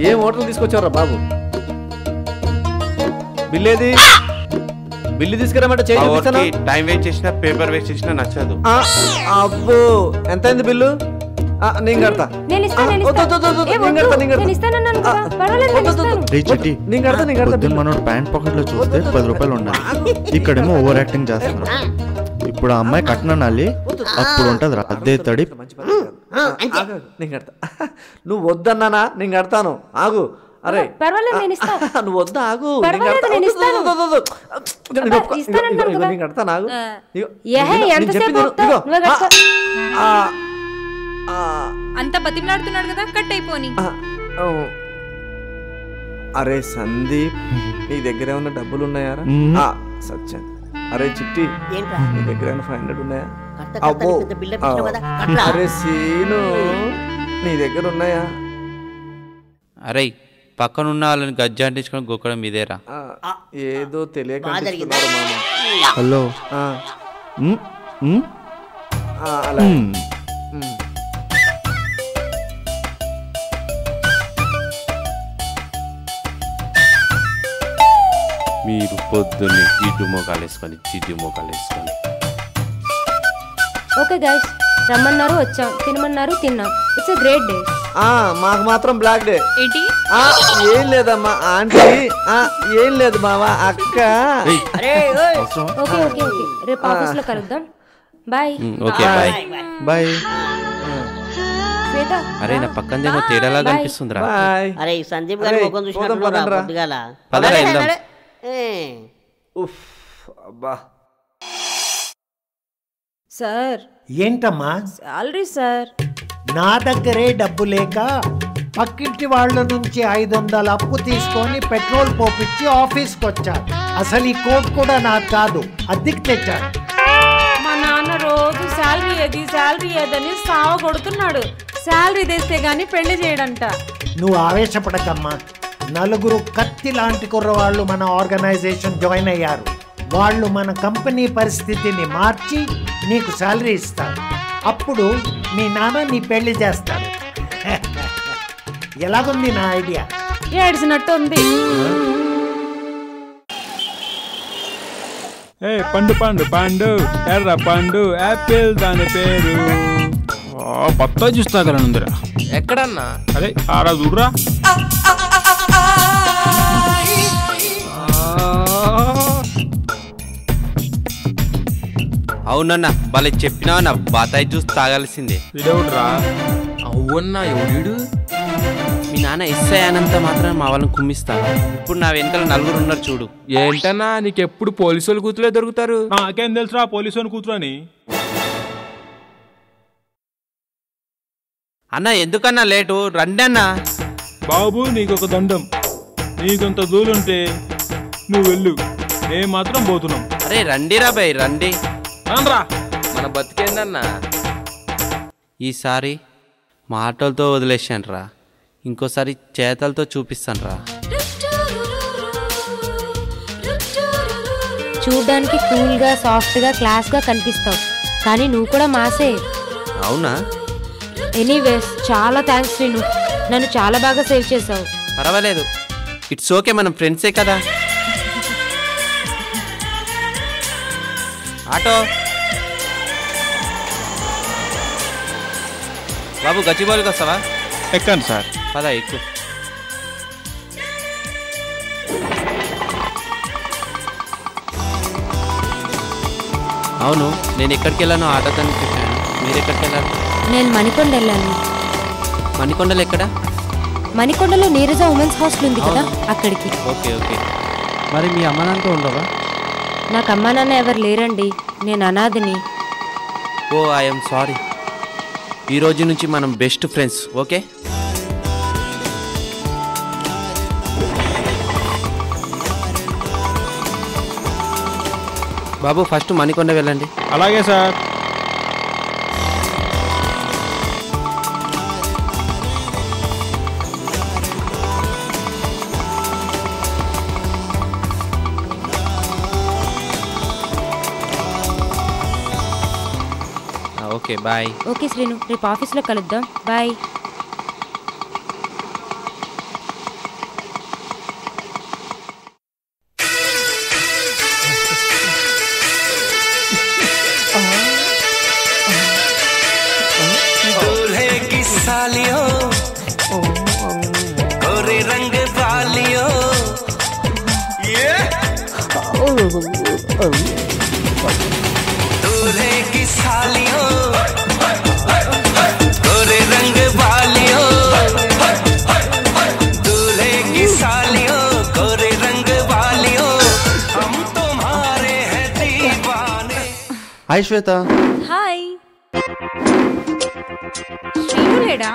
ఏం హోటల్ తీసుకొచ్చావురా బాబు? బిల్లేది? Bill తీసుకురామంటే time waste చేసినా paper waste చేసినా నచ్చదు. అబ్బో ఎంత అయింది బిల్లు? నేను కడతా. మనోడు ప్యాంట్ పాకెట్ లో చూస్తే 10 రూపాయలు ఉన్నాయి. ఇక్కడేమో ఓవర్ యాక్టింగ్ చేస్తున్నాడు. ఇప్పుడు ఆ అమ్మాయి కట్నాలి, అప్పుడు ఉంటది అద్దే తడి. నేను కడతా. నువ్వు వద్దన్నానా? నేను కడతాను, ఆగు. అరే నువ్వు వద్దా, ఆగు. నేను కడతాను, ఆగు. అంత బతిమలాడుతున్నాడు కదా, కట్ అయిపోని. అరే సందీప్, నీ దగ్గర ఏమన్నా డబ్బులు ఉన్నాయారా? సత్యం. అరే చిట్టి, నీ దగ్గర ఏమైనా 500 ఉన్నాయా? అరే సీను, నీ దగ్గర ఉన్నాయా? అరే పక్కనున్న వాళ్ళని గజ్జా అంటించుకొని గొక్కడం ఇదేరా? ఏదో తెలియక మామ. హలో. అలా మీరు పొద్దున్నే జిడ్డు మోకాలు వేసుకొని ఓకే గైస్, రమ్మన్నారు వచ్చాం, తినమన్నారు తిన్నాం. It's a great day. మాకు మాత్రం బ్లాక్ డే. ఏంటి? ఏం లేదమ్మా ఆంటీ, ఏం లేదు మావా, అక్క. ఓకే ఓకే ఓకే, రేపు ఆఫీస్ లో కలుద్దాం. Bye. Okay bye bye. Shweta, అరే నా పక్కన తేడాలా కనిపిస్తుందిరా. అరే సందీప్ గారి ముఖం చూసినట్టుగా. పదరా వెళ్దాం. అబ్బా సార్. ఏంటమ్మా? Salary sir. నా దగ్గరే డబ్బు లేక పక్కింటి వాళ్ళ నుంచి 500 అప్పు తీసుకొని పెట్రోల్ పోపిచ్చి ఆఫీస్కి వచ్చాను. అసలు ఈ కోట్ కూడా నాకు కాదు, అద్దెకి తెచ్చాను. మా నాన్న రోజు శాలరీ ఏదని సావ కొడుతున్నాడు. శాలరీ తెస్తే గానీ పెళ్లి చేయడంట. నువ్వు ఆవేశపడకమ్మా. 4 కత్తి లాంటి కుర్రవాళ్ళు మన ఆర్గనైజేషన్ జాయిన్ అయ్యారు. వాళ్ళు మన కంపెనీ పరిస్థితిని మార్చి నీకు శాలరీ ఇస్తారు. అప్పుడు మీ నాన్న నీ పెళ్లి చేస్తాడు. ఎలాగుంది నా ఐడియా? ఏడ్చినట్టు ఉంది. పండు పండు పండు ఎర్ర పండు యాపిల్ దాని పేరు. పత్తా చూస్తా కదా ఉందిరా. ఎక్కడన్నా? అదే ఆరా చూడరా. అవునన్నా వాళ్ళ చెప్పినా నా బాతాయి జ్యూస్ తాగాల్సిందే. ఇదేవుడ్రా? అవునా, ఎవడు? మీ నాన్న ఎస్ఐ అనంత మాత్రం మా వాళ్ళని కుమ్మిస్తాను. ఇప్పుడు నా వెనకాల 4 ఉన్నారు చూడు. ఏంటన్నా నీకెప్పుడు పోలీసు వాళ్ళు కూతురే దొరుకుతారు? నాకేం తెలుసురా పోలీసు అని కూతురు అని. అన్న ఎందుకన్నా లేటు? రండి అన్న. బాబు నీకు ఒక దండం. నీకంత దూలుంటే నువ్వు వెళ్ళు, మేము మాత్రం పోతున్నాం. అరే రండి రా బాయ్, రండి. రా, మన బతికేందన్నా. ఈసారి మాటలతో వదిలేసాను రా, ఇంకోసారి చేతలతో చూపిస్తాను రా. చూడ్డానికి కూల్ గా, సాఫ్ట్ గా, క్లాస్ గా కనిపిస్తావు, కానీ నువ్వు కూడా మాసే. అవునా? ఎనీవేస్ చాలా థ్యాంక్స్ శ్రీను, నన్ను చాలా బాగా సేవ్ చేసావు. పర్వాలేదు, ఇట్స్ ఓకే, మనం ఫ్రెండ్సే కదా. ఆటో బాబు, గచ్చిబౌలికి వస్తావా? ఎక్కండి సార్. పదా ఎక్కువ. అవును, నేను ఎక్కడికి వెళ్ళాను ఆటోతో చెప్పాను. మీరు ఎక్కడికి వెళ్ళారు? నేను మణికొండ వెళ్ళాను. మణికొండలో ఎక్కడ? మణికొండలో నీరజ ఉమెన్స్ హాస్టల్ ఉంది కదా, అక్కడికి. Okay okay. మరి మీ అమ్మ నాన్నతో ఉండవా? నాకు అమ్మా నాన్న ఎవరు లేరండి, నేను అనాథని. ఓ ఐఎమ్ సారీ. ఈ రోజు నుంచి మనం బెస్ట్ ఫ్రెండ్స్, ఓకే? బాబు ఫస్ట్ మణికొండ వెళ్ళండి. అలాగే sir. Okay bye. Okay Srinu, రేపు ఆఫీస్లో కలుద్దాం. Bye. Hi Shweta. Hi. Srinu లేడా?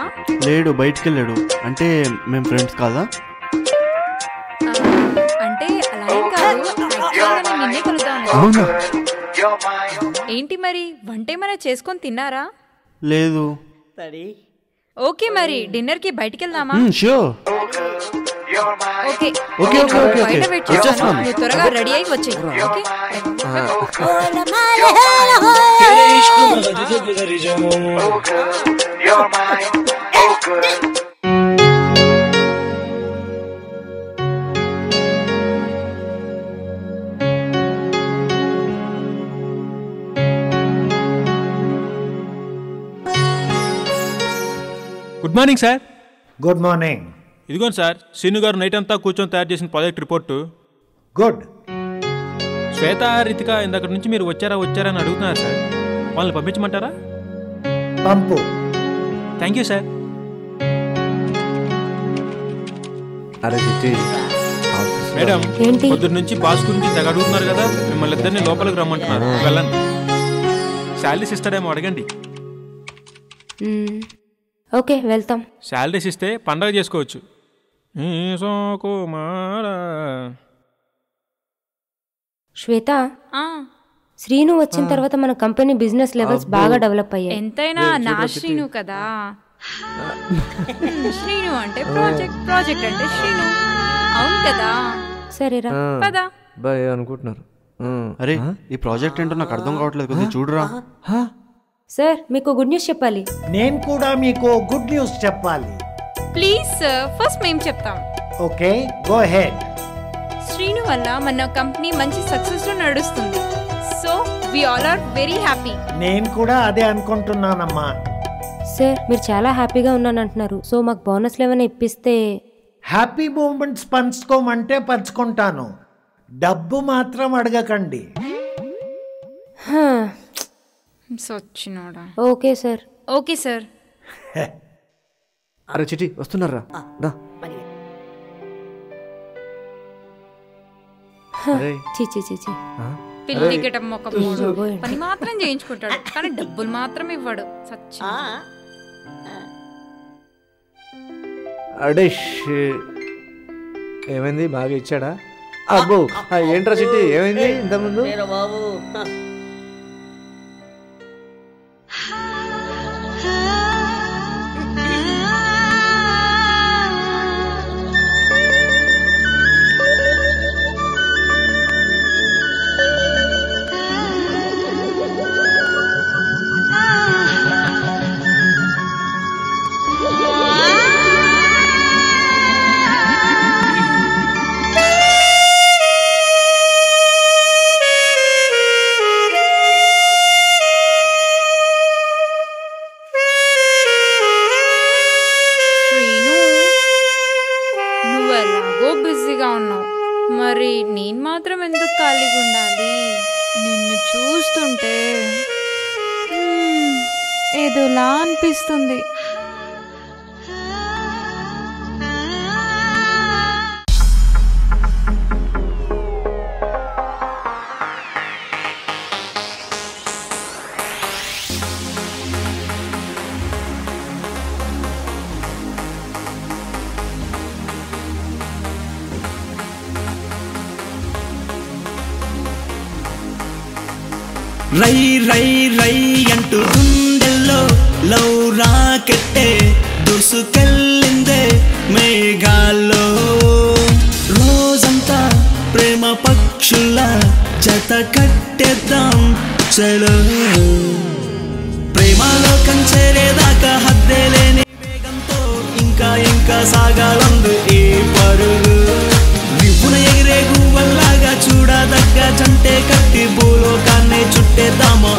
లేడు, బయటికి వెళ్ళాడు. అంటే మేము ఫ్రెండ్స్ కాదా? అంటే అలా ఏం కాదు, నిన్నే కలుద్దాం. అవునా? ఏంటి మరి వంట ఏమైనా చేసుకొని తిన్నారా? లేదు. ఓకే మరి డిన్నర్ కి బయటికి వెళ్దామా? Sure. Okay okay okay okay బయట వెయిట్ చేస్తాను, నువ్వు త్వరగా రెడీ అయ్యి వచ్చేయ్. Okay. Good morning sir. Good morning. ఇదిగోండి సార్, శ్రీను గారు నైట్ అంతా కూర్చొని తయారు చేసిన project report. Good. Shweta, Ritika ఇందాక నుంచి మీరు వచ్చారా అని అడుగుతున్నారు సార్. వాళ్ళని పంపించమంటారా? పంపు. Thank you sir. అరే చిట్టి మేడం, పొద్దున్న నుంచి బాస్ గురించి తెగ అడుగుతున్నారు కదా, మిమ్మల్ని ఇద్దరిని లోపలికి రమ్మంటున్నారు. వెళ్ళండి. శాలరీస్ ఇస్తాడేమో అడగండి. ఓకే వెళ్తాం. శాలరీస్ ఇస్తే పండగ చేసుకోవచ్చు. శ్వేత, శ్రీను వచ్చిన తర్వాత మన కంపెనీ బిజినెస్ లెవెల్స్ బాగా డెవలప్ అయ్యాయి. ఎంతైనా నా శ్రీను కదా. శ్రీను అంటే ప్రాజెక్ట్ అంటే శ్రీను. అవును కదా. సరేరా పదా బాయ్ అనుకుంటున్నారు. అరే ఈ ప్రాజెక్ట్ ఏంటో నాకు అర్థం కావట్లేదు, కొద్దిగా చూడరా. సార్ మీకు గుడ్ న్యూస్ చెప్పాలి. నేను కూడా మీకు గుడ్ న్యూస్ చెప్పాలి. ప్లీజ్ సార్, ఫస్ట్ మేము చెప్తాం. Okay, go head. శ్రీను వల్ల మన కంపెనీ మంచి సక్సెస్ లో నడుస్తుంది. So we all are very happy. నేను కూడా అదే అనుకుంటున్నానమ్మా. సార్ మీరు చాలా హ్యాపీగా ఉన్నాను అంటున్నారు, సో మాకు బోనస్లు ఏమైనా ఇప్పిస్తే. హ్యాపీ మూమెంట్స్ పంచుకోమంటే పంచుకుంటాను, డబ్బు మాత్రం అడగకండి. సచ్చినోడా. Okay sir. Okay sir. అరే చిట్టి వస్తున్నారా? పిల్లి గిటం ఒక పని మాత్రం చేయించుకుంటాడు, కానీ డబ్బులు మాత్రం ఇవ్వడు. సచ్చి. అడే ఏమైంది? బాగా ఇచ్చాడా? అబ్బో ఏంట్రా చిట్టి, ఏమైంది ఇంతకుముందు? బాబు మరి నేను మాత్రం ఎందుకు ఖాళీగా ఉండాలి? నిన్ను చూస్తుంటే ఏదోలా అనిపిస్తుంది. రై రై రై అంటూ గుండెల్లో లవ్ రాకెట్టే దూసుకెళ్ళిందే మేఘాల్లో. రోజంతా ప్రేమ పక్షుల జత కట్టేద్దాం చలో. ప్రేమలో కంచేరేదాకా హద్దే లేని వేగంతో ఇంకా ఇంకా సాగాలందు ఈ పరుగు. విప్పున ఎగిరే గువ్వల్లాగా చూడదగ్గ జంటే కట్టి భూలోకాన్ని చుట్టేద్దామా